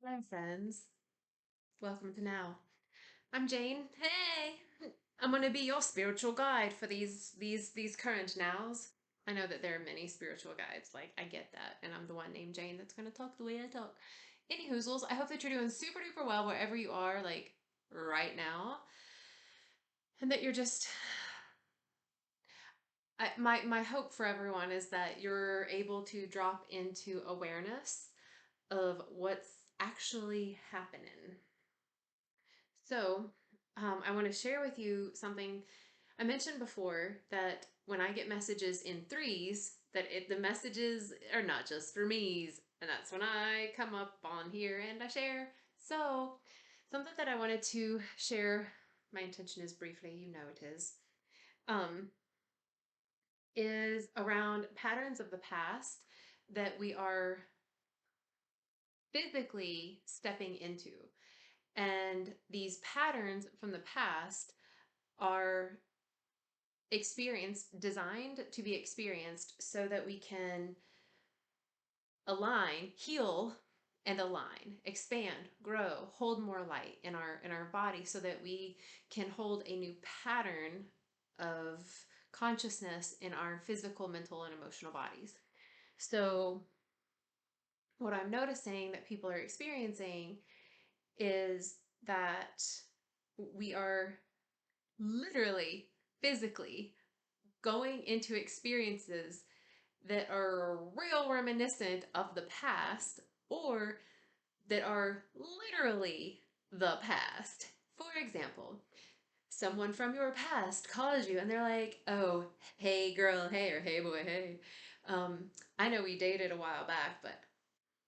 Hello, friends. Welcome to Now. I'm Jane. Hey, I'm gonna be your spiritual guide for these current nows. I know that there are many spiritual guides. Like I get that, and I'm the one named Jane that's gonna talk the way I talk. Any hoozles, I hope that you're doing super duper well wherever you are, like right now, and that you're just. My hope for everyone is that you're able to drop into awareness of what's actually happening. So, I want to share with you something I mentioned before that when I get messages in threes, the messages are not just for me's, and that's when I come up on here and I share. So, something that I wanted to share, my intention is briefly, you know it um, is around patterns of the past that we are physically stepping into. And these patterns from the past are designed to be experienced so that we can align, heal and align, expand, grow, hold more light in our body so that we can hold a new pattern of consciousness in our physical, mental, and emotional bodies. So what I'm noticing that people are experiencing is that we are literally physically going into experiences that are real reminiscent of the past or that are literally the past. For example, someone from your past calls you and they're like, oh, hey girl, hey, or hey boy, hey. I know we dated a while back, but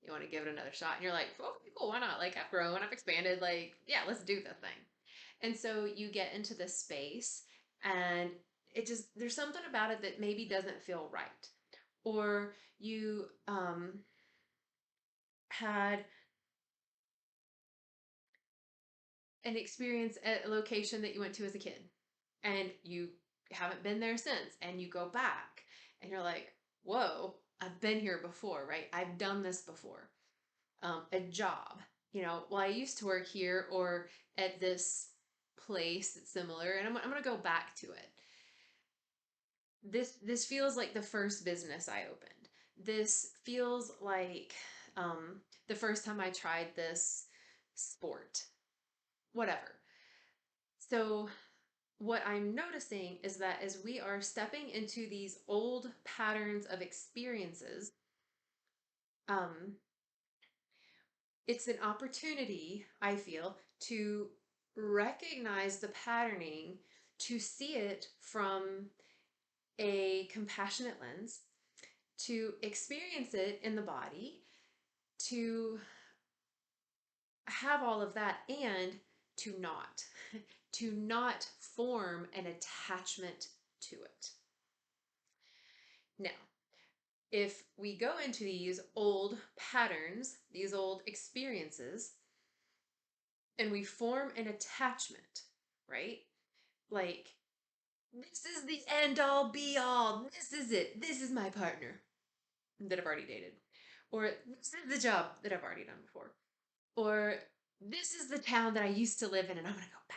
you want to give it another shot. And you're like, okay, cool, why not? Like, I've grown, I've expanded, like, yeah, let's do the thing. And so you get into this space and there's something about it that maybe doesn't feel right. Or you had an experience at a location that you went to as a kid and you haven't been there since, and you go back and you're like, whoa, I've been here before, right? I've done this before. A job, well, I used to work here or at this place that's similar, and I'm going to go back to it. This feels like the first business I opened. This feels like the first time I tried this sport, whatever. So what I'm noticing is that as we are stepping into these old patterns of experiences, um, it's an opportunity, I feel, to recognize the patterning, to see it from a compassionate lens, to experience it in the body, to have all of that, and to not, to not form an attachment to it. Now, if we go into these old patterns, these old experiences, and we form an attachment, right? Like, this is the end all be all. This is it. This is my partner that I've already dated. Or this is the job that I've already done before. Or this is the town that I used to live in and I'm going to go back.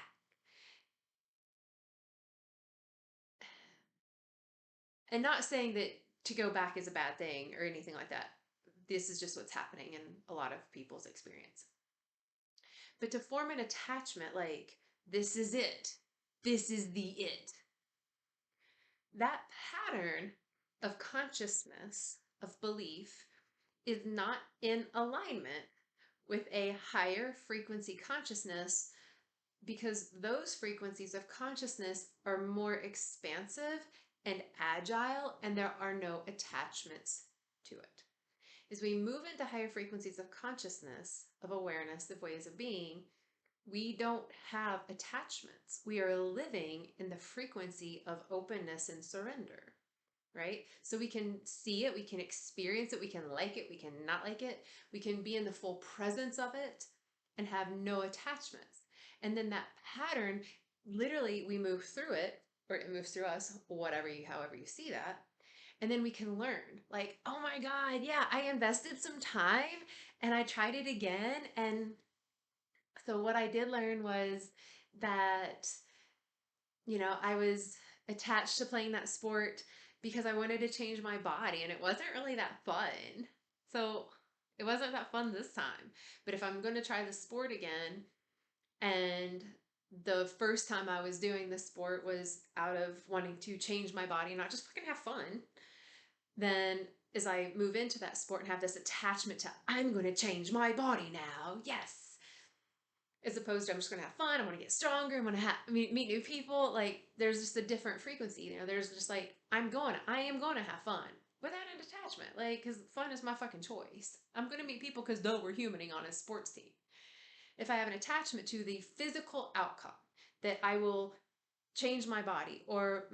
And not saying that to go back is a bad thing or anything like that. This is just what's happening in a lot of people's experience. But to form an attachment like, this is it, this is the it, that pattern of consciousness, of belief, is not in alignment with a higher frequency consciousness because those frequencies of consciousness are more expansive and agile and there are no attachments to it. As we move into higher frequencies of consciousness, of awareness, of ways of being, we don't have attachments. We are living in the frequency of openness and surrender, right? So we can see it, we can experience it, we can like it, we can not like it, we can be in the full presence of it and have no attachments. And then that pattern, literally, we move through it, or it moves through us, however you see that. And then we can learn, like, oh my God, yeah, I invested some time And I tried it again. And so what I did learn was that, I was attached to playing that sport because I wanted to change my body and it wasn't really that fun. So it wasn't that fun this time. But if I'm going to try the sport again, and the first time I was doing this sport was out of wanting to change my body, not just fucking have fun, then as I move into that sport and have this attachment to, I'm going to change my body now, yes, as opposed to I'm just going to have fun, I want to get stronger, I want to meet new people, like there's just a different frequency, there's just like, I am going to have fun without an attachment, like, because fun is my fucking choice. I'm going to meet people because, though, we're humaning on a sports team. If I have an attachment to the physical outcome, that I will change my body, or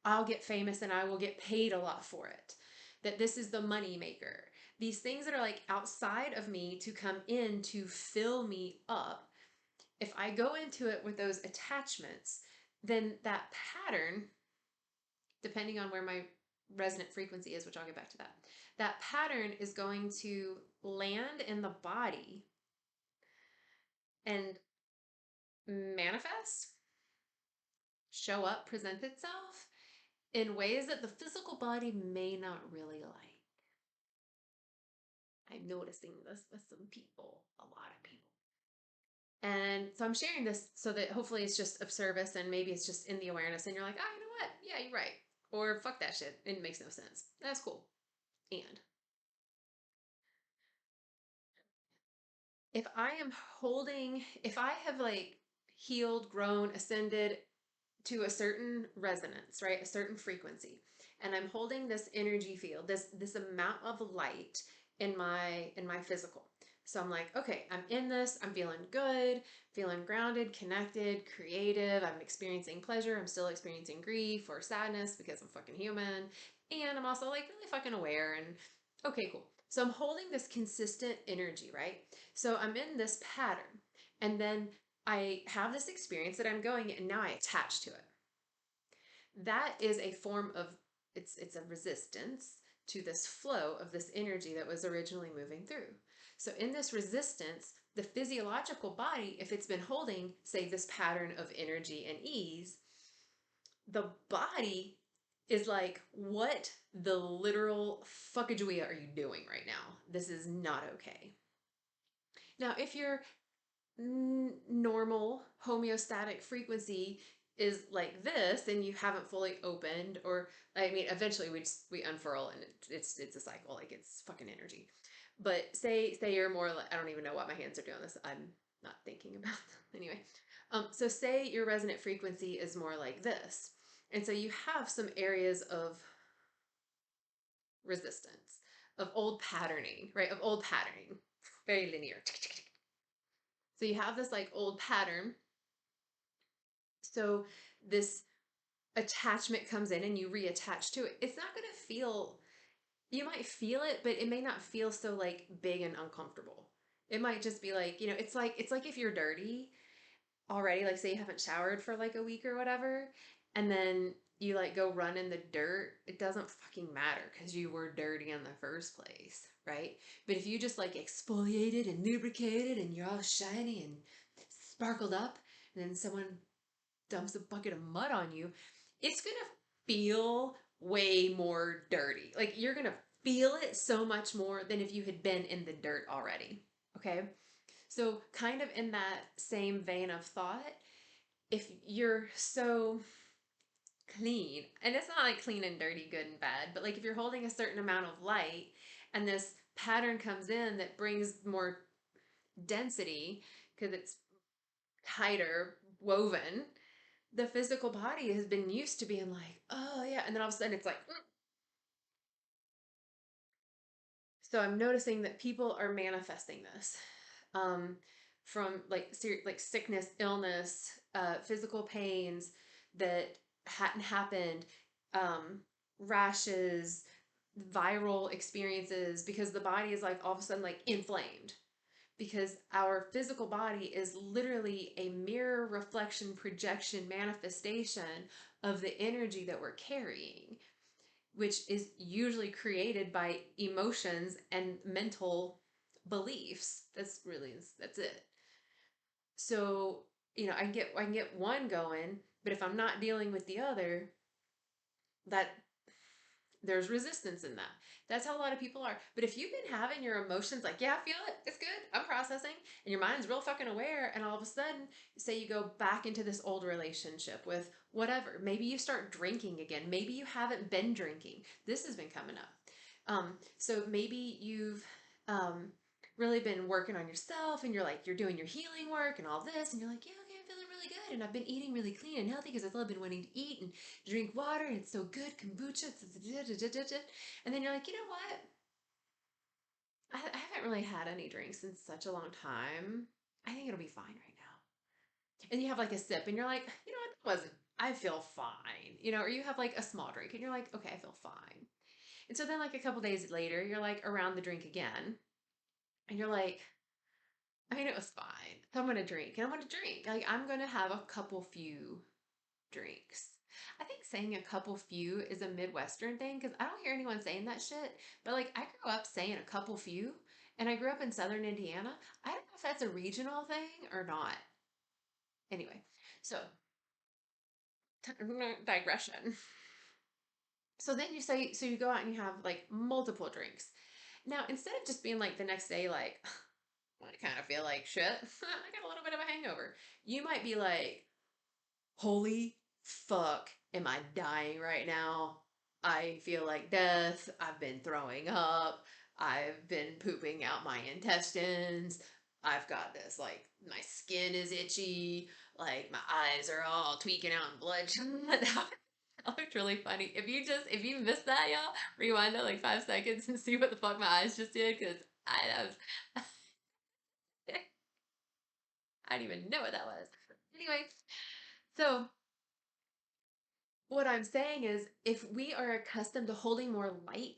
I'll get famous and I will get paid a lot for it, that this is the money maker. These things that are like outside of me to come in to fill me up. If I go into it with those attachments, then that pattern, depending on where my resonant frequency is, which I'll get back to that, that pattern is going to land in the body and manifest, show up, present itself in ways that the physical body may not really like. I'm noticing this with some people, a lot of people. And so I'm sharing this so that hopefully it's just of service and maybe it's just in the awareness and you're like, you know what? Yeah, you're right. Or fuck that shit. It makes no sense. That's cool. And if I have like healed, grown, ascended to a certain resonance, right? A certain frequency. And I'm holding this energy field, this amount of light in my physical. So I'm like, okay, I'm in this, I'm feeling good, feeling grounded, connected, creative, I'm experiencing pleasure, I'm still experiencing grief or sadness because I'm fucking human. And I'm also like really fucking aware and okay, cool. So I'm holding this consistent energy, right? So I'm in this pattern. And then I have this experience that I'm going and now I attach to it. That is a form of it's a resistance to this flow of this energy that was originally moving through. So in this resistance, the physiological body, if it's been holding, say, this pattern of energy and ease, the body is like, what the literal fuckajouia are you doing right now? This is not okay. Now, if you're normal homeostatic frequency is like this and you haven't fully opened, or I mean eventually we unfurl and it's a cycle, like it's fucking energy. But say you're more like, I don't even know what my hands are doing this, I'm not thinking about them anyway. So say your resonant frequency is more like this, and so you have some areas of resistance, of old patterning, right, of old patterning, very linear. So you have this like old pattern. So this attachment comes in and you reattach to it. It's not going to feel, you might feel it, but it may not feel so like big and uncomfortable. It might just be like, it's like if you're dirty already, like say you haven't showered for like a week or whatever, and then you like go run in the dirt, it doesn't fucking matter because you were dirty in the first place, right? But if you just like exfoliated and lubricated and you're all shiny and sparkled up, and then someone dumps a bucket of mud on you, it's gonna feel way more dirty. Like you're gonna feel it so much more than if you had been in the dirt already. Okay? So, kind of in that same vein of thought, if you're so clean, and it's not like clean and dirty, good and bad, but like if you're holding a certain amount of light and this pattern comes in that brings more density because it's tighter woven, the physical body has been used to being like, oh yeah, and then all of a sudden it's like, mm. So I'm noticing that people are manifesting this from like sickness, illness, physical pains that hadn't happened, um, rashes, viral experiences, because the body is like all of a sudden like inflamed, because our physical body is literally a mirror, reflection, projection, manifestation of the energy that we're carrying, which is usually created by emotions and mental beliefs. That's it. So, I can get one going, but if I'm not dealing with the other, that there's resistance in that. That's how a lot of people are. But if you've been having your emotions like, yeah, I feel it, it's good, I'm processing, and your mind's real fucking aware, and all of a sudden, say you go back into this old relationship with whatever, maybe you start drinking again, maybe you haven't been drinking, this has been coming up. So maybe you've really been working on yourself, and you're doing your healing work and all this, and you're like, yeah, okay, I'm feeling really good, and I've been eating really clean and healthy because I've been wanting to eat and drink water, and it's so good, kombucha, and then you're like, you know what? I haven't really had any drinks in such a long time. I think it'll be fine right now. And you have like a sip, and you're like, you know what? That wasn't. I feel fine. Or you have like a small drink, and you're like, okay, I feel fine. And so then, like a couple days later, you're like around the drink again, and you're like, I mean, it was fine. So I'm gonna drink, and I'm gonna drink. Like I'm gonna have a couple few drinks. I think saying a couple few is a Midwestern thing because I don't hear anyone saying that shit. But like I grew up saying a couple few, and I grew up in Southern Indiana. I don't know if that's a regional thing or not. Anyway, so digression. So then you go out and you have like multiple drinks. Now instead of just being like the next day like I kind of feel like shit, I got a little bit of a hangover. You might be like, holy fuck, am I dying right now? I feel like death. I've been throwing up. I've been pooping out my intestines. I've got this, like, my skin is itchy. Like, my eyes are all tweaking out in bloodshot. That looked really funny. If you missed that, y'all, rewind it like 5 seconds and see what the fuck my eyes just did, because was, I didn't even know what that was. Anyway, so what I'm saying is, if we are accustomed to holding more light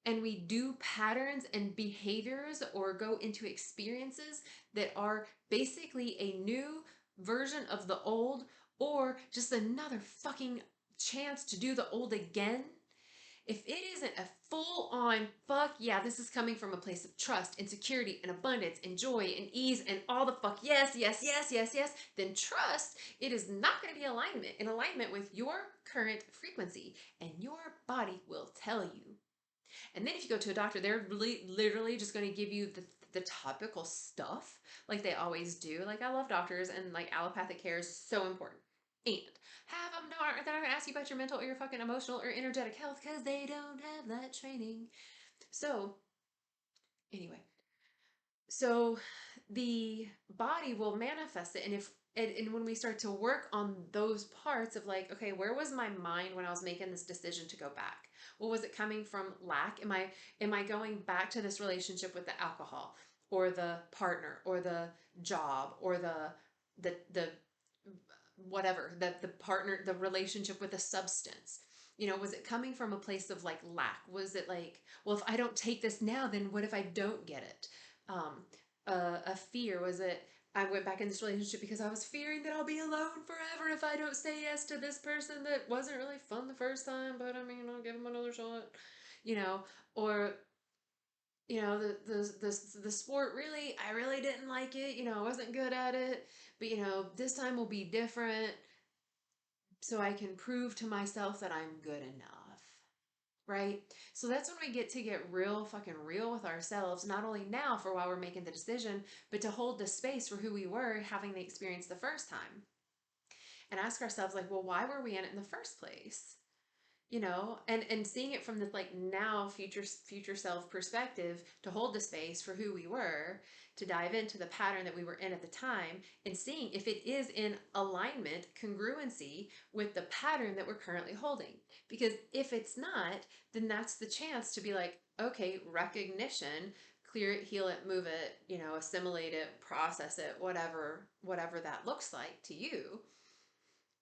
and we do patterns and behaviors or go into experiences that are basically a new version of the old or just another fucking chance to do the old again, if it isn't a full on fuck yeah, this is coming from a place of trust and security and abundance and joy and ease and all the fuck yes, yes, yes, yes, yes, then trust it is not going to be in alignment with your current frequency, and your body will tell you. And then if you go to a doctor, they're really literally just going to give you the topical stuff like they always do. Like I love doctors, and like allopathic care is so important. And have them not they're not gonna ask you about your mental or your fucking emotional or energetic health because they don't have that training. So anyway, so the body will manifest it, and if and when we start to work on those parts of like, okay, where was my mind when I was making this decision to go back? Well, was it coming from lack? Am I going back to this relationship with the alcohol or the partner or the job or the whatever, the partner, the relationship with a substance? Was it coming from a place of like lack? Was it like, well, if I don't take this now, then what if I don't get it? A fear? Was it, I went back in this relationship because I was fearing that I'll be alone forever if I don't say yes to this person that wasn't really fun the first time, but I mean, I'll give him another shot, you know, or the sport, really, I really didn't like it, I wasn't good at it, but this time will be different so I can prove to myself that I'm good enough. Right? So that's when we get to get real fucking real with ourselves, not only now for while we're making the decision, but to hold the space for who we were having the experience the first time. And ask ourselves, like, well, why were we in it in the first place? And seeing it from this like now future self perspective, to hold the space for who we were, to dive into the pattern that we were in at the time, and seeing if it is in alignment, congruency with the pattern that we're currently holding. Because if it's not, then that's the chance to be like, okay, recognition, clear it, heal it, move it, assimilate it, process it, whatever that looks like to you,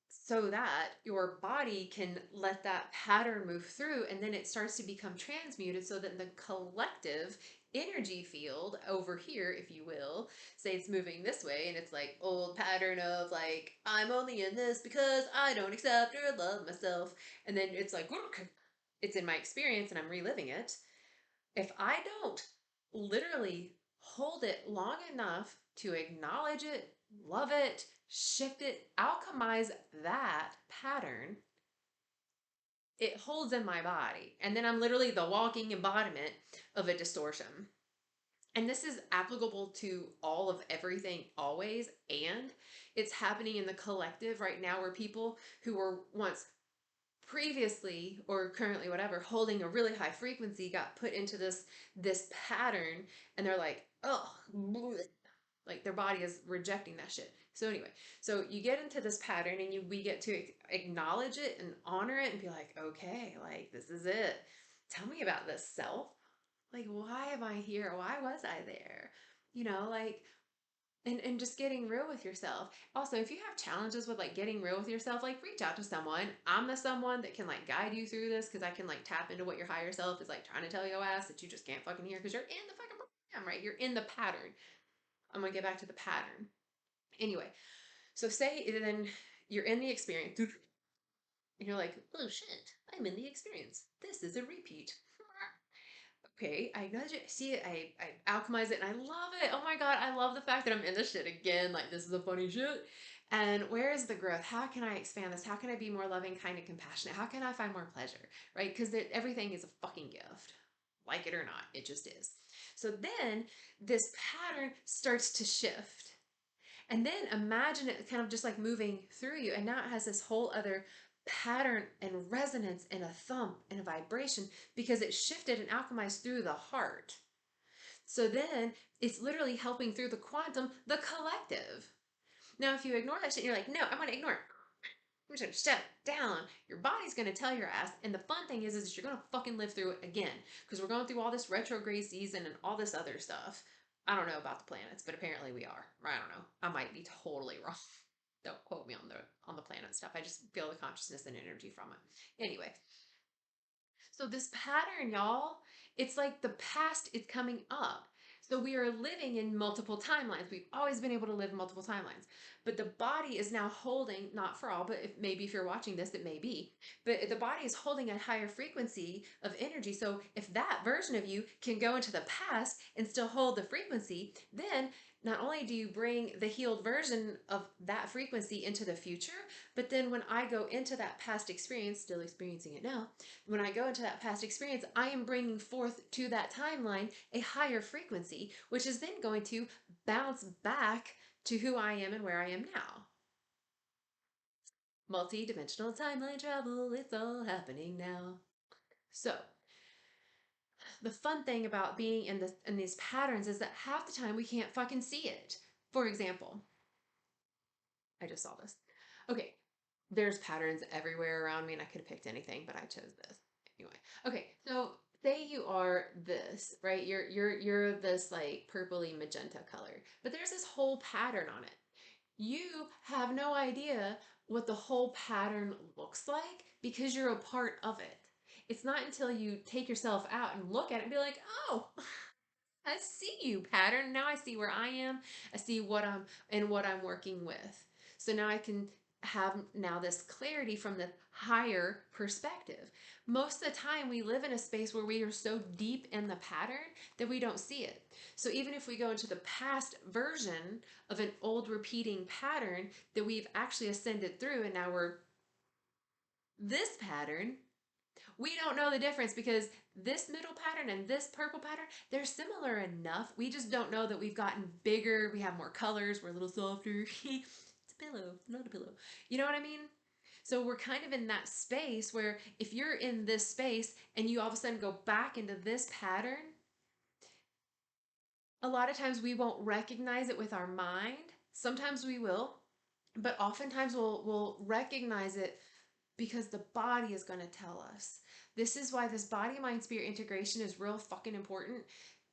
so that your body can let that pattern move through, and then it starts to become transmuted so that the collective energy field over here, if you will, say it's moving this way, and it's like old pattern of like, I'm only in this because I don't accept or love myself, and then it's like it's in my experience and I'm reliving it. If I don't literally hold it long enough to acknowledge it, love it, shift it, alchemize that pattern, it holds in my body. And then I'm literally the walking embodiment of a distortion. And this is applicable to all of everything always. And it's happening in the collective right now where people who were once previously or currently whatever holding a really high frequency got put into this pattern, and they're like, oh, like their body is rejecting that shit. So anyway, so you get into this pattern and we get to acknowledge it and honor it and be like, okay, like this is it. Tell me about this, self. Like, why am I here? Why was I there? Like, and just getting real with yourself. Also, if you have challenges with like getting real with yourself, like reach out to someone. I'm the someone that can like guide you through this, because I can like tap into what your higher self is like trying to tell your ass that you just can't fucking hear because you're in the fucking program, right? You're in the pattern. I'm gonna get back to the pattern. Anyway, so say then you're in the experience and you're like, oh shit, I'm in the experience. This is a repeat. Okay, I acknowledge it, see it, I alchemize it, and I love it. Oh my god, I love the fact that I'm in this shit again. Like, this is a funny shit. And where is the growth? How can I expand this? How can I be more loving, kind, and compassionate? How can I find more pleasure? Right? Because everything is a fucking gift. Like it or not, it just is. So then this pattern starts to shift. And then imagine it kind of just like moving through you. And now it has this whole other pattern and resonance and a thump and a vibration because it shifted and alchemized through the heart. So then it's literally helping through the quantum, the collective. Now, if you ignore that shit, you're like, no, I want to ignore it. I'm just gonna shut it down. Your body's gonna tell your ass. And the fun thing is you're gonna fucking live through it again. Because we're going through all this retrograde season and all this other stuff. I don't know about the planets, but apparently we are. I don't know. I might be totally wrong. Don't quote me on the planet stuff. I just feel the consciousness and energy from it. Anyway, so this pattern, y'all, it's like the past is coming up. So we are living in multiple timelines. We've always been able to live multiple timelines. But the body is now holding, not for all, but maybe if you're watching this, it may be. But the body is holding a higher frequency of energy. So if that version of you can go into the past and still hold the frequency, then not only do you bring the healed version of that frequency into the future, but then when I go into that past experience, still experiencing it now, when I go into that past experience, I am bringing forth to that timeline a higher frequency, which is then going to bounce back to who I am and where I am now. Multi-dimensional timeline travel, it's all happening now. So, the fun thing about being in these patterns is that half the time we can't fucking see it. For example, I just saw this. Okay, there's patterns everywhere around me, and I could have picked anything, but I chose this anyway. Okay, so say you are this, right? You're this like purpley magenta color, but there's this whole pattern on it. You have no idea what the whole pattern looks like because you're a part of it. It's not until you take yourself out and look at it and be like, oh, I see you, pattern. Now I see where I am. I see what I'm working with. So now I can have now this clarity from the higher perspective. Most of the time we live in a space where we are so deep in the pattern that we don't see it. So even if we go into the past version of an old repeating pattern that we've actually ascended through and now we're this pattern, we don't know the difference because this middle pattern and this purple pattern, they're similar enough. We just don't know that we've gotten bigger. We have more colors. We're a little softer. It's a pillow, not a pillow. You know what I mean? So we're kind of in that space where if you're in this space and you all of a sudden go back into this pattern, a lot of times we won't recognize it with our mind. Sometimes we will, but oftentimes we'll recognize it because the body is going to tell us. This is why this body, mind, spirit integration is real fucking important.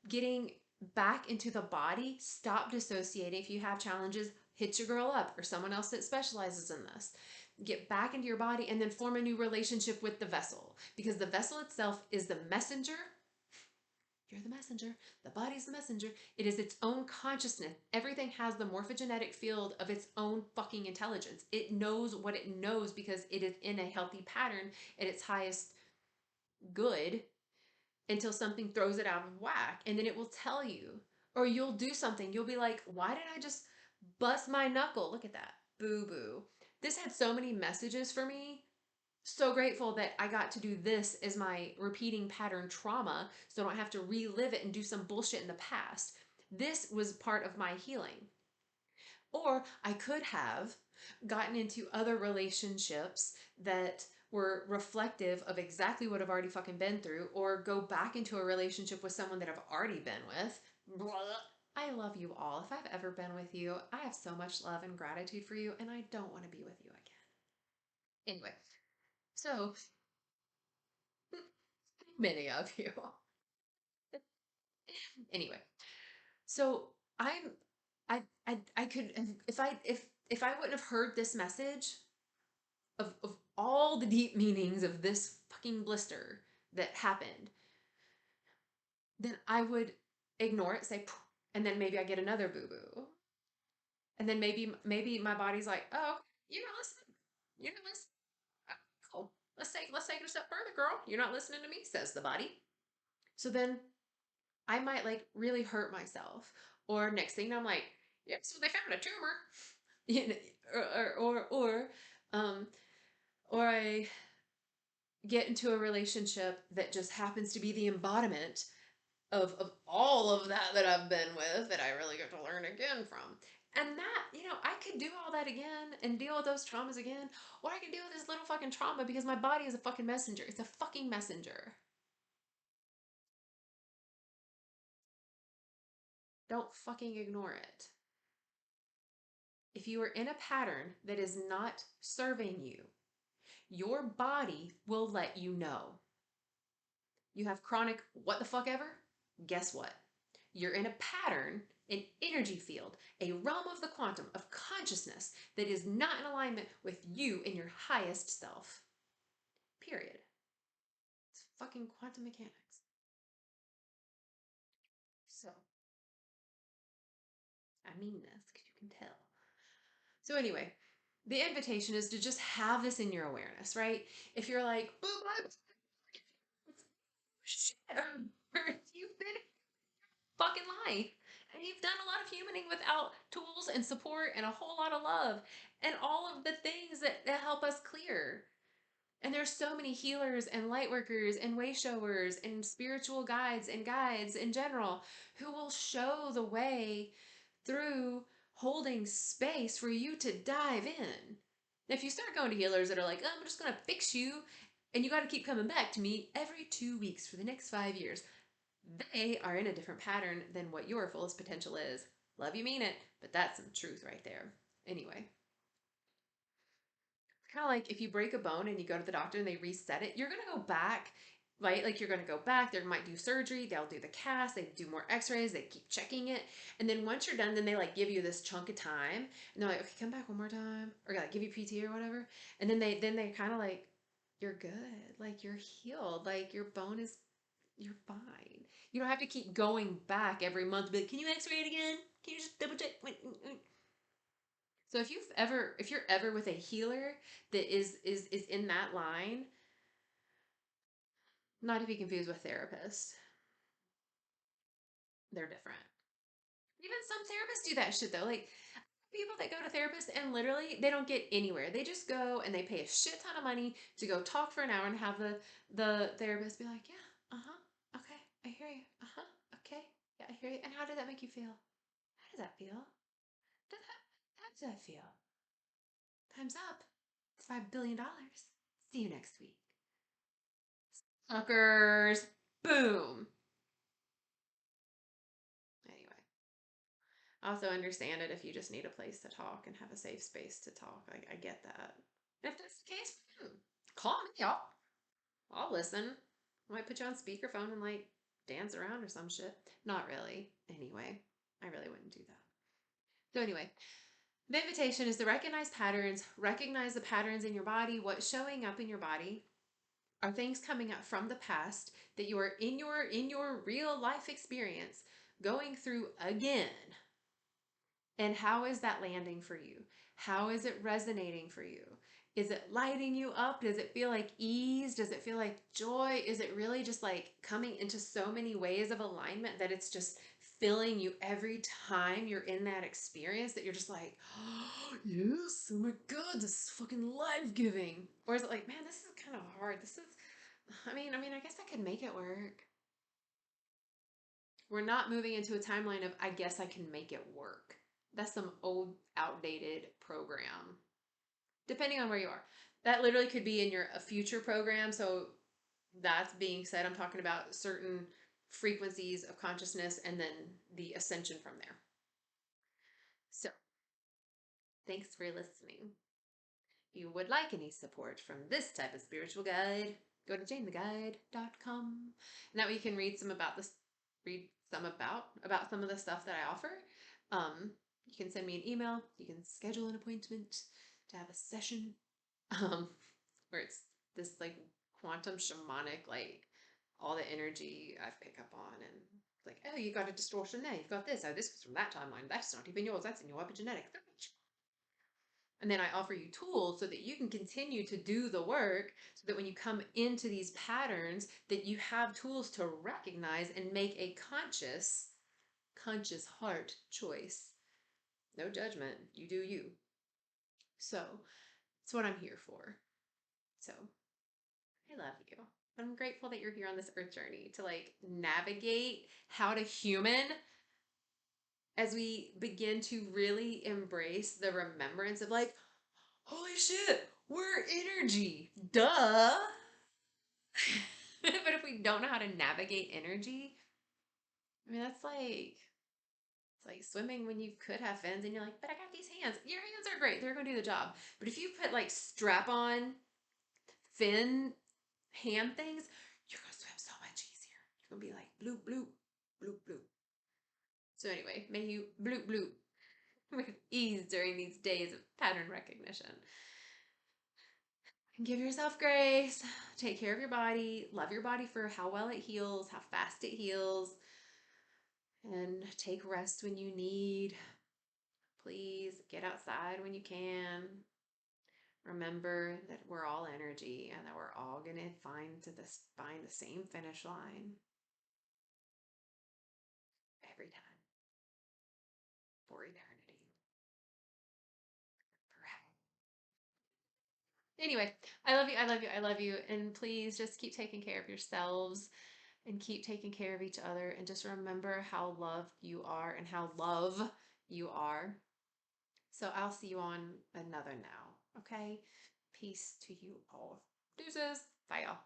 Getting back into the body, stop dissociating. If you have challenges, hit your girl up or someone else that specializes in this. Get back into your body and then form a new relationship with the vessel, because the vessel itself is the messenger. You're the messenger. The body's the messenger. It is its own consciousness. Everything has the morphogenetic field of its own fucking intelligence. It knows what it knows because it is in a healthy pattern at its highest good until something throws it out of whack. And then it will tell you, Or you'll do something. You'll be like, why did I just bust my knuckle? Look at that. Boo boo. This had so many messages for me. So grateful that I got to do this as my repeating pattern trauma so I don't have to relive it and do some bullshit in the past. This was part of my healing. Or I could have gotten into other relationships that were reflective of exactly what I've already fucking been through, or go back into a relationship with someone that I've already been with. Blah. I love you all. If I've ever been with you, I have so much love and gratitude for you, and I don't want to be with you again. Anyway, so many of you. Anyway, so I'm I could if I wouldn't have heard this message of all the deep meanings of this fucking blister that happened, then I would ignore it, say, and then maybe I get another boo boo, and then maybe my body's like, oh, you're not listening, you're not listening. Cool. Let's take it a step further, girl. You're not listening to me, says the body. So then I might like really hurt myself, or next thing I'm like, yeah, so they found a tumor, you know, um, or I get into a relationship that just happens to be the embodiment of all of that I've been with that I really get to learn again from. And that, I could do all that again and deal with those traumas again, or I can deal with this little fucking trauma because my body is a fucking messenger. It's a fucking messenger. Don't fucking ignore it. If you are in a pattern that is not serving you, your body will let you know. You have chronic what the fuck ever? Guess what? You're in a pattern, an energy field, a realm of the quantum of consciousness that is not in alignment with you and your highest self. Period. It's fucking quantum mechanics. So, I mean this because you can tell. So, anyway, the invitation is to just have this in your awareness, right? If you're like, boop, shit, you've been fucking life. And you've done a lot of humaning without tools and support and a whole lot of love and all of the things that help us clear. And there's so many healers and light workers and way showers and spiritual guides in general who will show the way through holding space for you to dive in. If you start going to healers that are like, oh, I'm just going to fix you and you got to keep coming back to me every 2 weeks for the next 5 years, they are in a different pattern than what your fullest potential is. Love you, mean it, but that's some truth right there. Anyway, kind of like if you break a bone and you go to the doctor and they reset it, you're going to go back, right? Like you're going to go back, they might do surgery, they'll do the cast, they do more x-rays, they keep checking it. And then once you're done, then they like give you this chunk of time and they're like, okay, come back one more time, or like give you PT or whatever. And then they kind of like, you're good. Like you're healed. Like your bone is, you're fine. You don't have to keep going back every month to be like, can you x-ray it again? Can you just double check? So if you're ever with a healer that is in that line, not to be confused with therapists. They're different. Even some therapists do that shit though. Like people that go to therapists and literally they don't get anywhere. They just go and they pay a shit ton of money to go talk for an hour and have the therapist be like, yeah, okay, I hear you, okay, yeah, I hear you. And how did that make you feel? How does that feel? How does that feel? Time's up. It's $5 billion. See you next week. Suckers. Boom. Anyway, I also understand it if you just need a place to talk and have a safe space to talk. I get that. If that's the case, call me, y'all. I'll listen. I might put you on speakerphone and like dance around or some shit. Not really. Anyway, I really wouldn't do that. So anyway, the invitation is to recognize the patterns in your body, what's showing up in your body. Are things coming up from the past that you are in your real life experience going through again? And how is that landing for you? How is it resonating for you? Is it lighting you up? Does it feel like ease? Does it feel like joy? Is it really just like coming into so many ways of alignment that it's just filling you every time you're in that experience that you're just like, oh, yes, oh my God, this is fucking life-giving? Or is it like, man, this is kind of hard. This is, I guess I could make it work. We're not moving into a timeline of, I guess I can make it work. That's some old, outdated program, depending on where you are. That literally could be in your a future program. So that's being said, I'm talking about certain frequencies of consciousness and then the ascension from there. So, thanks for listening. If you would like any support from this type of spiritual guide, go to janetheguide.com. And that way you can read some about this, read some about some of the stuff that I offer. You can send me an email. You can schedule an appointment to have a session, where it's this like quantum shamanic, like all the energy I pick up on, and like, oh, you got a distortion there. You've got this. Oh, this was from that timeline. That's not even yours. That's in your epigenetics. And then I offer you tools so that you can continue to do the work so that when you come into these patterns that you have tools to recognize and make a conscious heart choice. No judgment. You do you. So that's what I'm here for. So I love you. I'm grateful that you're here on this earth journey to like navigate how to human as we begin to really embrace the remembrance of like, holy shit, we're energy. Duh. But if we don't know how to navigate energy, that's like, it's like swimming when you could have fins and you're like, but I got these hands. Your hands are great. They're going to do the job. But if you put like strap on fin hand things, you're going to swim so much easier. You're going to be like bloop, bloop, bloop, bloop. So anyway, may you bloop, bloop with ease during these days of pattern recognition. And give yourself grace. Take care of your body. Love your body for how well it heals, how fast it heals. And take rest when you need. Please get outside when you can. Remember that we're all energy and that we're all going to find the same finish line every time for eternity. Forever. Anyway, I love you. I love you. I love you. And please just keep taking care of yourselves and keep taking care of each other. And just remember how loved you are and how love you are. So I'll see you on another now. Okay? Peace to you all. Deuces. Bye, y'all.